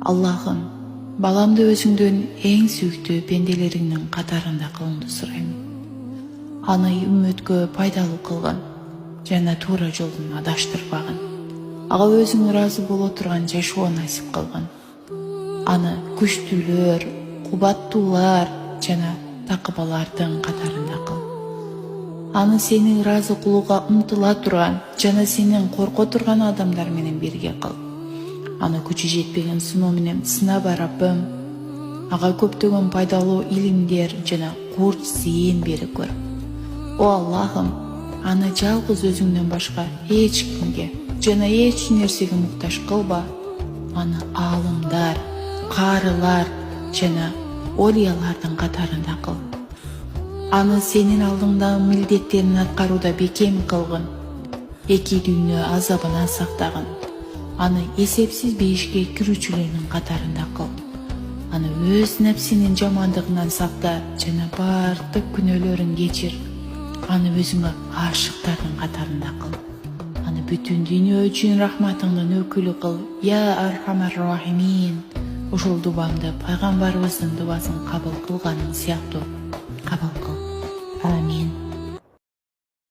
Аллахым, баламды өзүңдөн эң сүйүктүү пенделериңдин катарында кылууңду сурайм. Аны үммөткө пайдалуу кылгын жана туура жолдон адаштырбагын. Ага өзүң ыраазы боло турган жашоо насип кылгын. Аны күчтүүлөр, кубаттуулар жана такыбалардын катарында кыл. Аны сени ыраазы кылууга умтула турган жана сенен корко турган адамдар менен бирге кыл. Аны күчү жетпеген сыноо менен сынаба Раббым. Ага көптөгөн пайдалуу илимдер жана курч зээн берип көр. О Аллахым, аны жалгыз өзүңдөн башка эч кимге жана эч нерсеге муктаж кылба. Аны аалымдар, каарылар жана олиялардын катарында кыл. Аны сенин алдыңдагы милдеттерин аткарууда бекем кылгын. Эки дүйнө азабынан сактагын. Аны эсепсиз бейишке кирүүчүлөрдүн катарында кыл. Аны өз нәпсинин жамандыгынан сакта жана бардык күнөөлөрүн кечир. Аны өзүңө ашыктардын катарында кыл. Аны бүтүн дүйнө үчүн рахматыңдын өкүлү кыл. Я архамар рахимин. Ушул дубамды пайгамбарыбыздын дубасын кабыл кылганың сыяктуу кабыл кыл. Амин.